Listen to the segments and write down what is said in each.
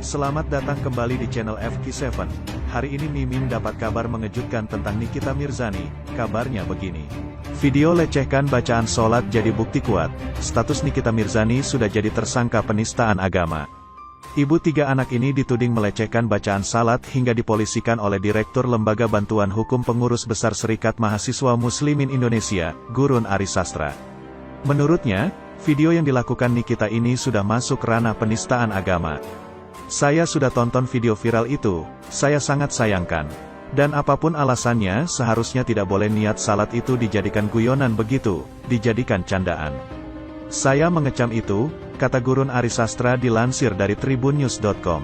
Selamat datang kembali di channel FQ7. Hari ini Mimin dapat kabar mengejutkan tentang Nikita Mirzani. Kabarnya begini. Video lecehkan bacaan sholat jadi bukti kuat. Status Nikita Mirzani sudah jadi tersangka penistaan agama. Ibu tiga anak ini dituding melecehkan bacaan salat hingga dipolisikan oleh Direktur Lembaga Bantuan Hukum Pengurus Besar Serikat Mahasiswa Muslimin Indonesia, Gurun Arisastra. Menurutnya, video yang dilakukan Nikita ini sudah masuk ranah penistaan agama. Saya sudah tonton video viral itu, saya sangat sayangkan. Dan apapun alasannya, seharusnya tidak boleh niat salat itu dijadikan guyonan begitu, dijadikan candaan. Saya mengecam itu, kata Gurun Arisastra dilansir dari tribunnews.com.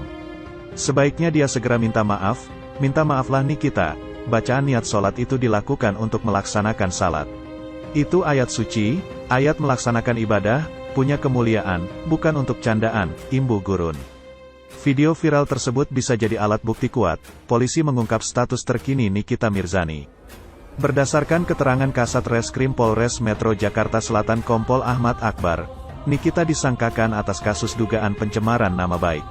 Sebaiknya dia segera minta maaflah Nikita, bacaan niat salat itu dilakukan untuk melaksanakan salat. Itu ayat suci, ayat melaksanakan ibadah, punya kemuliaan, bukan untuk candaan, imbu Gurun. Video viral tersebut bisa jadi alat bukti kuat, polisi mengungkap status terkini Nikita Mirzani. Berdasarkan keterangan Kasat Reskrim Polres Metro Jakarta Selatan Kompol Ahmad Akbar, Nikita disangkakan atas kasus dugaan pencemaran nama baik.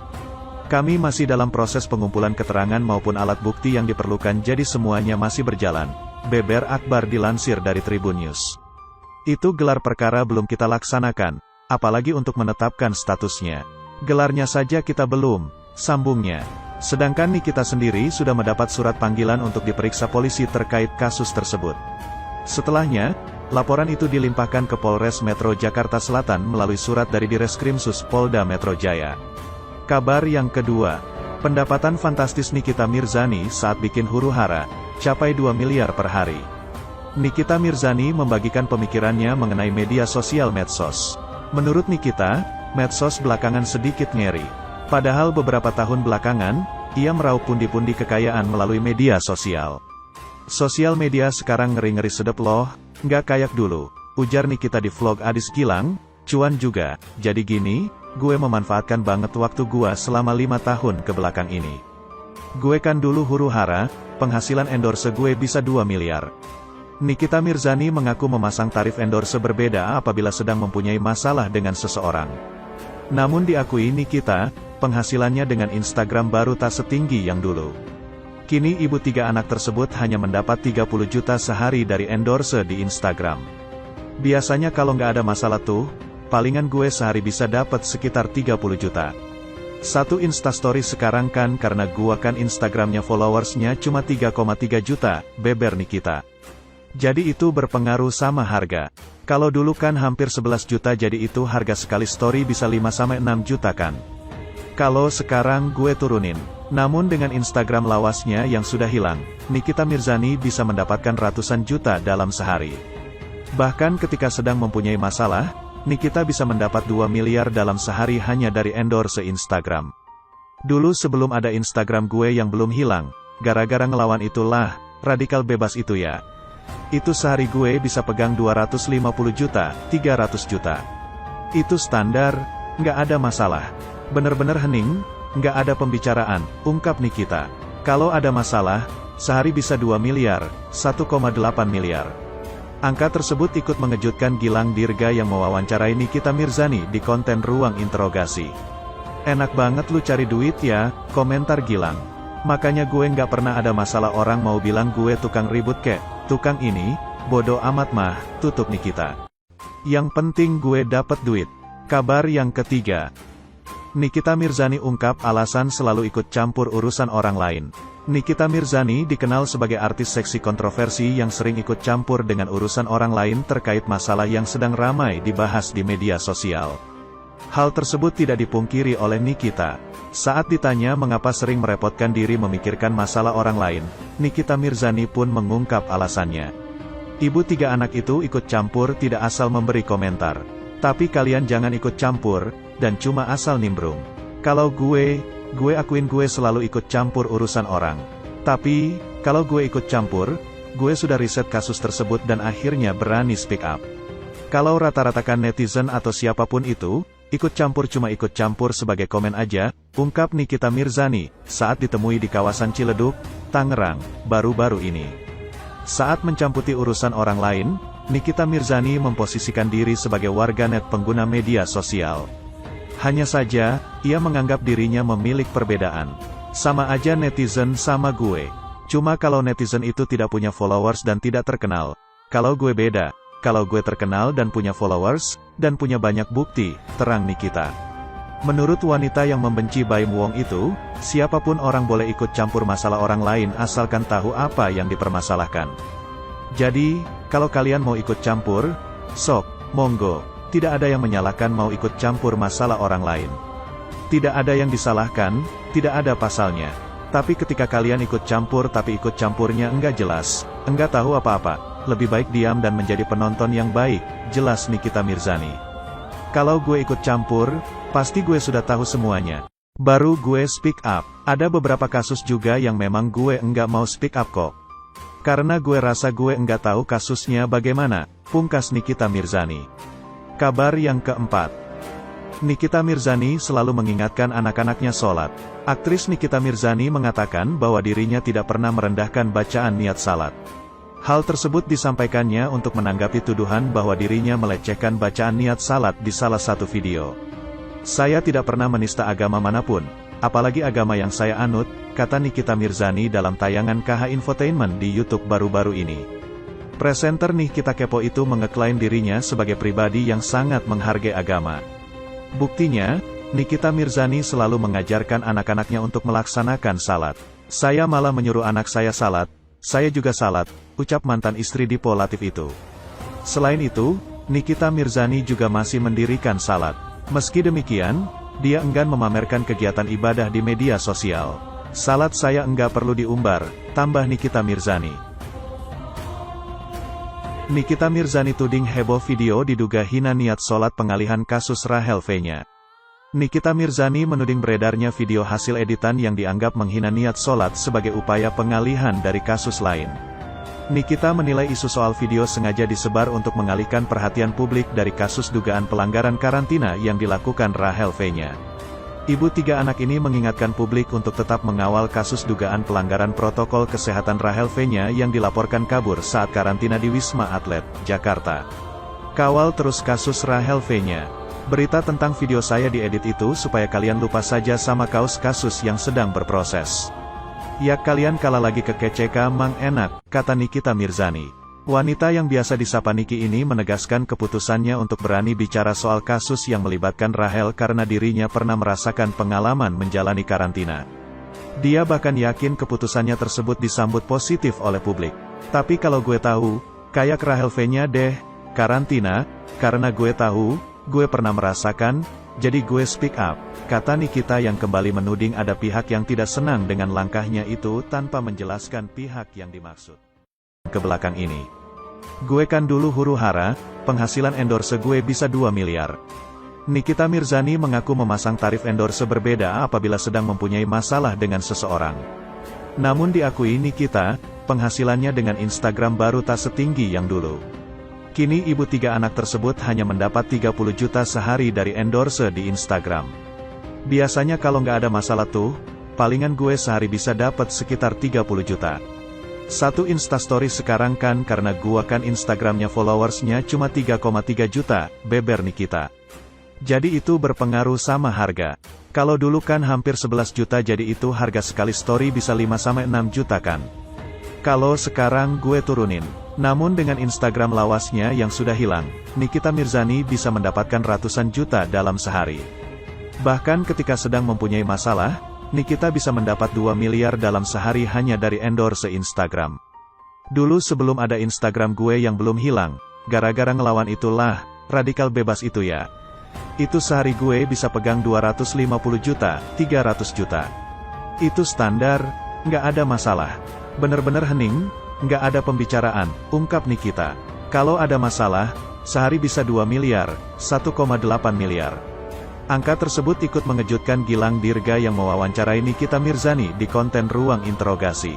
Kami masih dalam proses pengumpulan keterangan maupun alat bukti yang diperlukan, jadi semuanya masih berjalan, beber Akbar dilansir dari Tribun News. Itu gelar perkara belum kita laksanakan, apalagi untuk menetapkan statusnya. Gelarnya saja kita belum, sambungnya. Sedangkan Nikita sendiri sudah mendapat surat panggilan untuk diperiksa polisi terkait kasus tersebut. Setelahnya, laporan itu dilimpahkan ke Polres Metro Jakarta Selatan melalui surat dari Direskrimsus Polda Metro Jaya. Kabar yang kedua, pendapatan fantastis Nikita Mirzani saat bikin huru-hara, capai 2 miliar per hari. Nikita Mirzani membagikan pemikirannya mengenai media sosial medsos. Menurut Nikita, medsos belakangan sedikit ngeri. Padahal beberapa tahun belakangan, ia meraup pundi-pundi kekayaan melalui media sosial. Sosial media sekarang ngeri-ngeri sedep loh, nggak kayak dulu, ujar Nikita di vlog Adis Gilang, cuan juga, jadi gini, gue memanfaatkan banget waktu gue selama 5 tahun ke belakang ini. Gue kan dulu huru-hara, penghasilan endorse gue bisa 2 miliar. Nikita Mirzani mengaku memasang tarif endorse berbeda apabila sedang mempunyai masalah dengan seseorang. Namun diakui Nikita, penghasilannya dengan Instagram baru tak setinggi yang dulu. Kini ibu tiga anak tersebut hanya mendapat 30 juta sehari dari endorse di Instagram. Biasanya kalau nggak ada masalah tuh, palingan gue sehari bisa dapat sekitar 30 juta. Satu instastory sekarang kan karena gua kan Instagramnya followersnya cuma 3,3 juta, beber Nikita. Jadi itu berpengaruh sama harga. Kalau dulu kan hampir 11 juta, jadi itu harga sekali story bisa 5-6 juta kan. Kalau sekarang gue turunin. Namun dengan Instagram lawasnya yang sudah hilang, Nikita Mirzani bisa mendapatkan ratusan juta dalam sehari. Bahkan ketika sedang mempunyai masalah, Nikita bisa mendapat 2 miliar dalam sehari hanya dari endorse Instagram. Dulu sebelum ada Instagram gue yang belum hilang, gara-gara ngelawan itulah, radikal bebas itu ya. Itu sehari gue bisa pegang 250 juta, 300 juta. Itu standar, nggak ada masalah. Bener-bener hening, nggak ada pembicaraan, ungkap Nikita. Kalau ada masalah, sehari bisa 2 miliar, 1,8 miliar. Angka tersebut ikut mengejutkan Gilang Dirga yang mewawancarai Nikita Mirzani di konten Ruang Interogasi. Enak banget lu cari duit ya, komentar Gilang. Makanya gue nggak pernah ada masalah orang mau bilang gue tukang ribut kek. Tukang ini, bodoh amat mah, tutup Nikita. Yang penting gue dapet duit. Kabar yang ketiga. Nikita Mirzani ungkap alasan selalu ikut campur urusan orang lain. Nikita Mirzani dikenal sebagai artis seksi kontroversi yang sering ikut campur dengan urusan orang lain terkait masalah yang sedang ramai dibahas di media sosial. Hal tersebut tidak dipungkiri oleh Nikita. Saat ditanya mengapa sering merepotkan diri memikirkan masalah orang lain, Nikita Mirzani pun mengungkap alasannya. Ibu tiga anak itu ikut campur tidak asal memberi komentar. Tapi kalian jangan ikut campur, dan cuma asal nimbrung. Kalau gue akuin gue selalu ikut campur urusan orang. Tapi, kalau gue ikut campur, gue sudah riset kasus tersebut dan akhirnya berani speak up. Kalau rata-ratakan netizen atau siapapun itu, ikut campur cuma ikut campur sebagai komen aja, ungkap Nikita Mirzani, saat ditemui di kawasan Ciledug, Tangerang, baru-baru ini. Saat mencamputi urusan orang lain, Nikita Mirzani memposisikan diri sebagai warganet pengguna media sosial. Hanya saja, Ia menganggap dirinya memiliki perbedaan. Sama aja netizen sama gue. Cuma kalau netizen itu tidak punya followers dan tidak terkenal. Kalau gue beda. Kalau gue terkenal dan punya followers, dan punya banyak bukti, terang Nikita. Menurut wanita yang membenci Baim Wong itu, siapapun orang boleh ikut campur masalah orang lain asalkan tahu apa yang dipermasalahkan. Jadi, kalau kalian mau ikut campur, sok, monggo. Tidak ada yang menyalahkan mau ikut campur masalah orang lain. Tidak ada yang disalahkan, tidak ada pasalnya. Tapi ketika kalian ikut campur tapi ikut campurnya enggak jelas, enggak tahu apa-apa, lebih baik diam dan menjadi penonton yang baik, jelas Nikita Mirzani. Kalau gue ikut campur, pasti gue sudah tahu semuanya. Baru gue speak up. Ada beberapa kasus juga yang memang gue enggak mau speak up kok. Karena gue rasa gue enggak tahu kasusnya bagaimana, pungkas Nikita Mirzani. Kabar yang keempat. Nikita Mirzani selalu mengingatkan anak-anaknya sholat. Aktris Nikita Mirzani mengatakan bahwa dirinya tidak pernah merendahkan bacaan niat salat. Hal tersebut disampaikannya untuk menanggapi tuduhan bahwa dirinya melecehkan bacaan niat salat di salah satu video. Saya tidak pernah menista agama manapun, apalagi agama yang saya anut, kata Nikita Mirzani dalam tayangan KH Infotainment di YouTube baru-baru ini. Presenter Nikita Kepo itu mengeklaim dirinya sebagai pribadi yang sangat menghargai agama. Buktinya, Nikita Mirzani selalu mengajarkan anak-anaknya untuk melaksanakan salat. Saya malah menyuruh anak saya salat, saya juga salat, ucap mantan istri Dipo Latif itu. Selain itu, Nikita Mirzani juga masih mendirikan salat. Meski demikian, dia enggan memamerkan kegiatan ibadah di media sosial. Salat saya enggak perlu diumbar, tambah Nikita Mirzani. Nikita Mirzani tuding heboh video diduga hina niat sholat pengalihan kasus Rahel V-nya. Nikita Mirzani menuding beredarnya video hasil editan yang dianggap menghina niat sholat sebagai upaya pengalihan dari kasus lain. Nikita menilai isu soal video sengaja disebar untuk mengalihkan perhatian publik dari kasus dugaan pelanggaran karantina yang dilakukan Rahel V-nya. Ibu tiga anak ini mengingatkan publik untuk tetap mengawal kasus dugaan pelanggaran protokol kesehatan Rahel V-nya yang dilaporkan kabur saat karantina di Wisma Atlet, Jakarta. Kawal terus kasus Rahel V-nya. Berita tentang video saya diedit itu supaya kalian lupa saja sama kasus yang sedang berproses. Ya kalian kala lagi ke KCK mang enak, kata Nikita Mirzani. Wanita yang biasa disapa Niki ini menegaskan keputusannya untuk berani bicara soal kasus yang melibatkan Rahel karena dirinya pernah merasakan pengalaman menjalani karantina. Dia bahkan yakin keputusannya tersebut disambut positif oleh publik. Tapi kalau gue tahu, kayak Rahel V-nya deh, karantina, karena gue tahu, gue pernah merasakan, jadi gue speak up, kata Nikita yang kembali menuding ada pihak yang tidak senang dengan langkahnya itu tanpa menjelaskan pihak yang dimaksud. Ke belakang ini. Gue kan dulu huru-hara, penghasilan endorse gue bisa 2 miliar. Nikita Mirzani mengaku memasang tarif endorse berbeda apabila sedang mempunyai masalah dengan seseorang. Namun diakui Nikita, penghasilannya dengan Instagram baru tak setinggi yang dulu. Kini ibu tiga anak tersebut hanya mendapat 30 juta sehari dari endorse di Instagram. Biasanya kalau nggak ada masalah tuh, palingan gue sehari bisa dapat sekitar 30 juta. Satu instastory sekarang kan karena gua kan Instagramnya followersnya cuma 3,3 juta, beber Nikita. Jadi itu berpengaruh sama harga. Kalau dulu kan hampir 11 juta jadi itu harga sekali story bisa 5-6 juta kan. Kalau sekarang gue turunin. Namun dengan Instagram lawasnya yang sudah hilang, Nikita Mirzani bisa mendapatkan ratusan juta dalam sehari. Bahkan ketika sedang mempunyai masalah, Nikita bisa mendapat 2 miliar dalam sehari hanya dari endorse Instagram. Dulu sebelum ada Instagram gue yang belum hilang, gara-gara ngelawan itulah, radikal bebas itu ya. Itu sehari gue bisa pegang 250 juta, 300 juta. Itu standar, nggak ada masalah. Bener-bener hening, nggak ada pembicaraan, ungkap Nikita. Kalau ada masalah, sehari bisa 2 miliar, 1,8 miliar. Angka tersebut ikut mengejutkan Gilang Dirga yang mewawancarai Nikita Mirzani di konten Ruang Interogasi.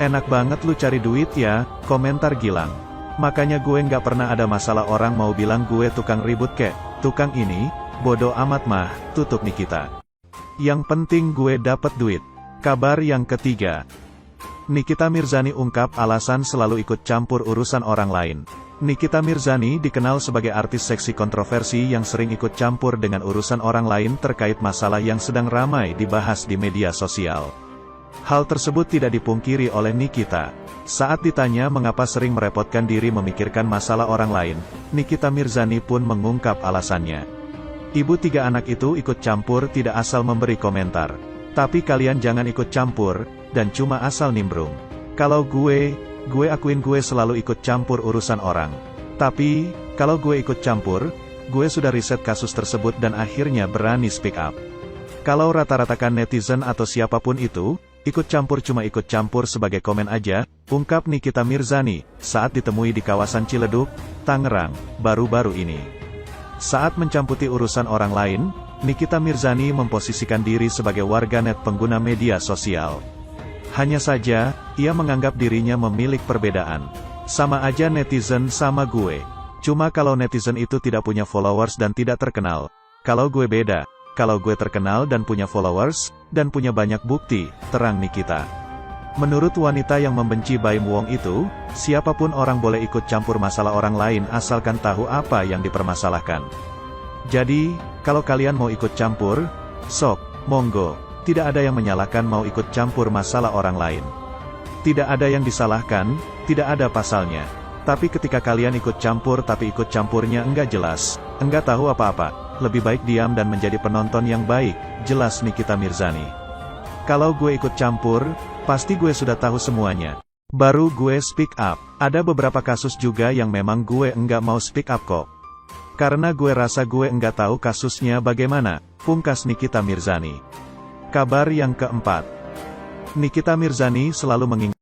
Enak banget lu cari duit ya, komentar Gilang. Makanya gue nggak pernah ada masalah orang mau bilang gue tukang ribut kek, tukang ini, bodoh amat mah, tutup Nikita. Yang penting gue dapet duit. Kabar yang ketiga. Nikita Mirzani ungkap alasan selalu ikut campur urusan orang lain. Nikita Mirzani dikenal sebagai artis seksi kontroversi yang sering ikut campur dengan urusan orang lain terkait masalah yang sedang ramai dibahas di media sosial. Hal tersebut tidak dipungkiri oleh Nikita. Saat ditanya mengapa sering merepotkan diri memikirkan masalah orang lain, Nikita Mirzani pun mengungkap alasannya. Ibu 3 anak itu ikut campur tidak asal memberi komentar. Tapi kalian jangan ikut campur, dan cuma asal nimbrung. Kalau gue akuin gue selalu ikut campur urusan orang. Tapi, kalau gue ikut campur, gue sudah riset kasus tersebut dan akhirnya berani speak up. Kalau rata-ratakan netizen atau siapapun itu, ikut campur cuma ikut campur sebagai komen aja, ungkap Nikita Mirzani, saat ditemui di kawasan Ciledug, Tangerang, baru-baru ini. Saat mencamputi urusan orang lain, Nikita Mirzani memposisikan diri sebagai warganet pengguna media sosial. Hanya saja, ia menganggap dirinya memiliki perbedaan. Sama aja netizen sama gue. Cuma kalau netizen itu tidak punya followers dan tidak terkenal. Kalau gue beda. Kalau gue terkenal dan punya followers, dan punya banyak bukti, terang Nikita. Menurut wanita yang membenci Baim Wong itu, siapapun orang boleh ikut campur masalah orang lain asalkan tahu apa yang dipermasalahkan. Jadi, kalau kalian mau ikut campur, sok, monggo. Tidak ada yang menyalahkan mau ikut campur masalah orang lain. Tidak ada yang disalahkan, tidak ada pasalnya. Tapi ketika kalian ikut campur tapi ikut campurnya enggak jelas, enggak tahu apa-apa, lebih baik diam dan menjadi penonton yang baik, jelas Nikita Mirzani. Kalau gue ikut campur, pasti gue sudah tahu semuanya. Baru gue speak up. Ada beberapa kasus juga yang memang gue enggak mau speak up kok. Karena gue rasa gue enggak tahu kasusnya bagaimana, pungkas Nikita Mirzani. Kabar yang keempat. Nikita Mirzani selalu mengingat